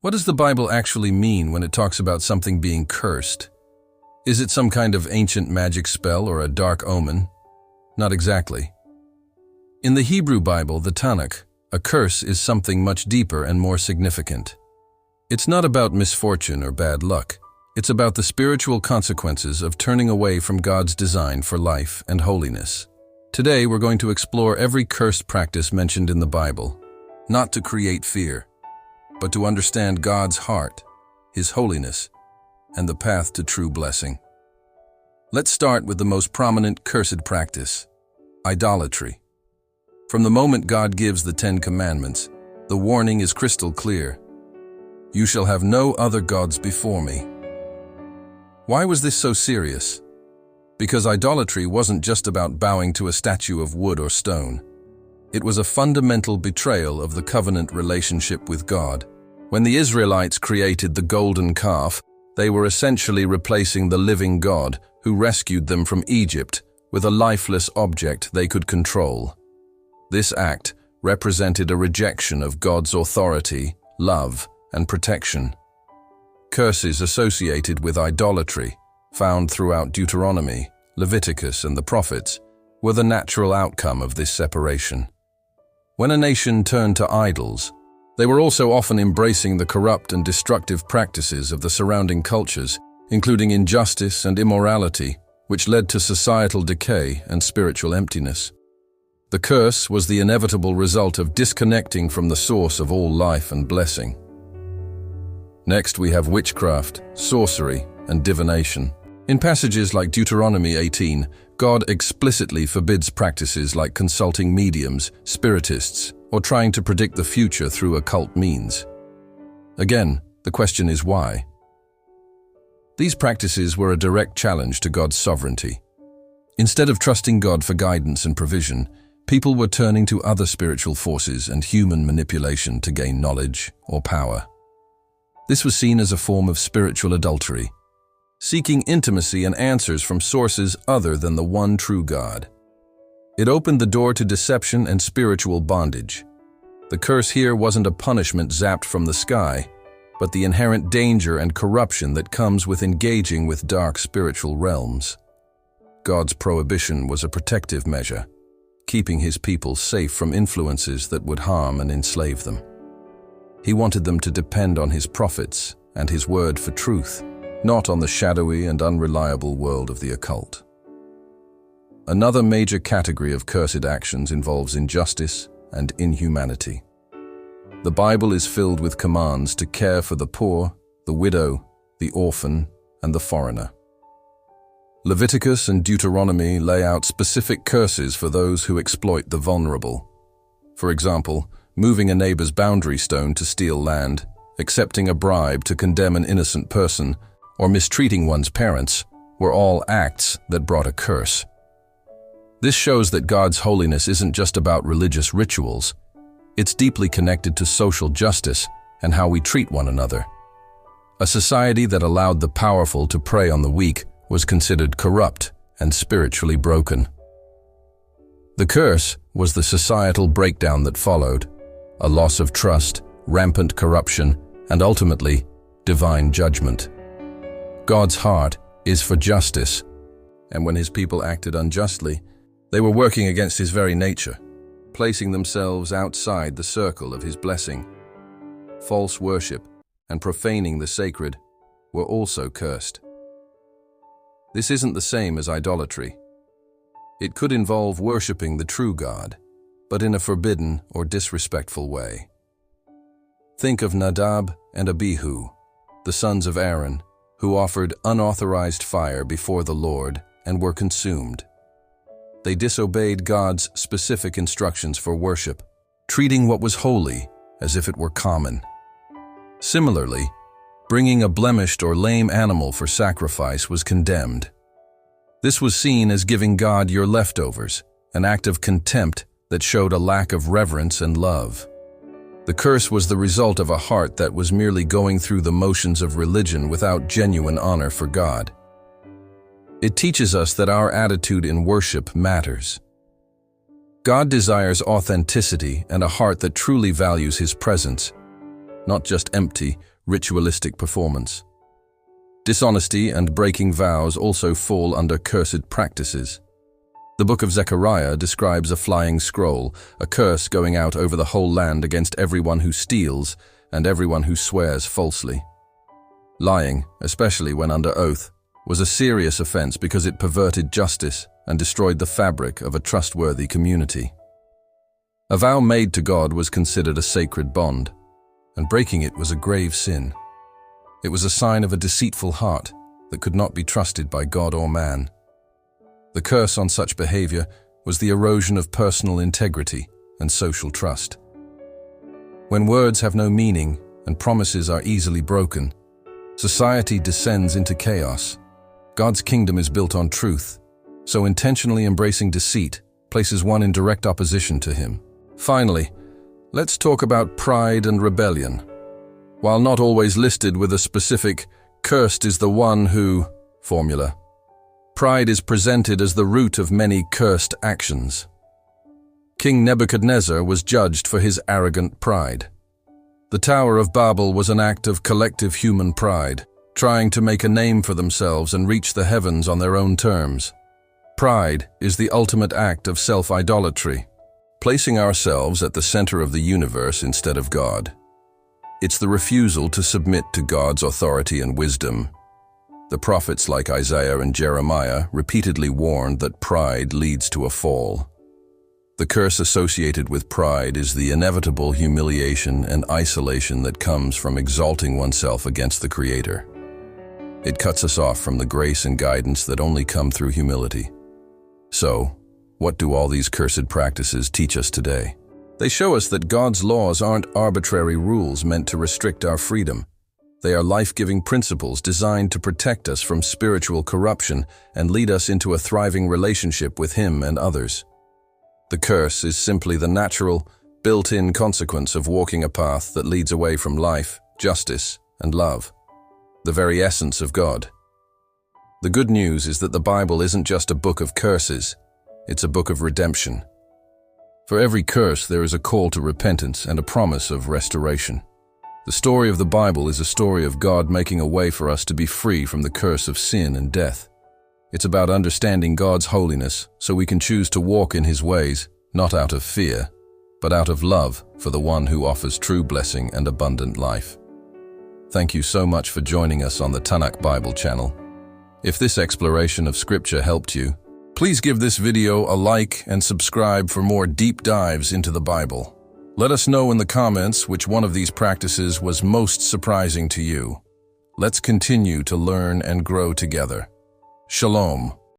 What does the Bible actually mean when it talks about something being cursed? Is it some kind of ancient magic spell or a dark omen? Not exactly. In the Hebrew Bible, the Tanakh, a curse is something much deeper and more significant. It's not about misfortune or bad luck. It's about the spiritual consequences of turning away from God's design for life and holiness. Today, we're going to explore every cursed practice mentioned in the Bible, not to create fear, but to understand God's heart, His holiness, and the path to true blessing. Let's start with the most prominent cursed practice, idolatry. From the moment God gives the 10 Commandments, the warning is crystal clear. You shall have no other gods before me. Why was this so serious? Because idolatry wasn't just about bowing to a statue of wood or stone. It was a fundamental betrayal of the covenant relationship with God. When the Israelites created the golden calf, they were essentially replacing the living God who rescued them from Egypt with a lifeless object they could control. This act represented a rejection of God's authority, love, and protection. Curses associated with idolatry, found throughout Deuteronomy, Leviticus, and the prophets, were the natural outcome of this separation. When a nation turned to idols, they were also often embracing the corrupt and destructive practices of the surrounding cultures, including injustice and immorality, which led to societal decay and spiritual emptiness. The curse was the inevitable result of disconnecting from the source of all life and blessing. Next, we have witchcraft, sorcery, and divination. In passages like Deuteronomy 18, God explicitly forbids practices like consulting mediums, spiritists, or trying to predict the future through occult means. Again, the question is why? These practices were a direct challenge to God's sovereignty. Instead of trusting God for guidance and provision, people were turning to other spiritual forces and human manipulation to gain knowledge or power. This was seen as a form of spiritual adultery, seeking intimacy and answers from sources other than the one true God. It opened the door to deception and spiritual bondage. The curse here wasn't a punishment zapped from the sky, but the inherent danger and corruption that comes with engaging with dark spiritual realms. God's prohibition was a protective measure, keeping His people safe from influences that would harm and enslave them. He wanted them to depend on His prophets and His word for truth, not on the shadowy and unreliable world of the occult. Another major category of cursed actions involves injustice and inhumanity. The Bible is filled with commands to care for the poor, the widow, the orphan, and the foreigner. Leviticus and Deuteronomy lay out specific curses for those who exploit the vulnerable. For example, moving a neighbor's boundary stone to steal land, accepting a bribe to condemn an innocent person, or mistreating one's parents were all acts that brought a curse. This shows that God's holiness isn't just about religious rituals. It's deeply connected to social justice and how we treat one another. A society that allowed the powerful to prey on the weak was considered corrupt and spiritually broken. The curse was the societal breakdown that followed, a loss of trust, rampant corruption, and ultimately, divine judgment. God's heart is for justice, and when His people acted unjustly, they were working against His very nature, placing themselves outside the circle of His blessing. False worship and profaning the sacred were also cursed. This isn't the same as idolatry. It could involve worshiping the true God, but in a forbidden or disrespectful way. Think of Nadab and Abihu, the sons of Aaron, who offered unauthorized fire before the Lord and were consumed. They disobeyed God's specific instructions for worship, treating what was holy as if it were common. Similarly, bringing a blemished or lame animal for sacrifice was condemned. This was seen as giving God your leftovers, an act of contempt that showed a lack of reverence and love. The curse was the result of a heart that was merely going through the motions of religion without genuine honor for God. It teaches us that our attitude in worship matters. God desires authenticity and a heart that truly values His presence, not just empty, ritualistic performance. Dishonesty and breaking vows also fall under cursed practices. The book of Zechariah describes a flying scroll, a curse going out over the whole land against everyone who steals and everyone who swears falsely. Lying, especially when under oath, was a serious offense because it perverted justice and destroyed the fabric of a trustworthy community. A vow made to God was considered a sacred bond, and breaking it was a grave sin. It was a sign of a deceitful heart that could not be trusted by God or man. The curse on such behavior was the erosion of personal integrity and social trust. When words have no meaning and promises are easily broken, society descends into chaos. God's kingdom is built on truth, so intentionally embracing deceit places one in direct opposition to him. Finally, let's talk about pride and rebellion. While not always listed with a specific "cursed is the one who" formula, pride is presented as the root of many cursed actions. King Nebuchadnezzar was judged for his arrogant pride. The Tower of Babel was an act of collective human pride, trying to make a name for themselves and reach the heavens on their own terms. Pride is the ultimate act of self-idolatry, placing ourselves at the center of the universe instead of God. It's the refusal to submit to God's authority and wisdom. The prophets like Isaiah and Jeremiah repeatedly warned that pride leads to a fall. The curse associated with pride is the inevitable humiliation and isolation that comes from exalting oneself against the Creator. It cuts us off from the grace and guidance that only come through humility. So, what do all these cursed practices teach us today? They show us that God's laws aren't arbitrary rules meant to restrict our freedom. They are life-giving principles designed to protect us from spiritual corruption and lead us into a thriving relationship with Him and others. The curse is simply the natural, built-in consequence of walking a path that leads away from life, justice, and love, the very essence of God. The good news is that the Bible isn't just a book of curses, it's a book of redemption. For every curse, there is a call to repentance and a promise of restoration. The story of the Bible is a story of God making a way for us to be free from the curse of sin and death. It's about understanding God's holiness so we can choose to walk in His ways, not out of fear, but out of love for the one who offers true blessing and abundant life. Thank you so much for joining us on the Tanakh Bible channel. If this exploration of Scripture helped you, please give this video a like and subscribe for more deep dives into the Bible. Let us know in the comments which one of these practices was most surprising to you. Let's continue to learn and grow together. Shalom.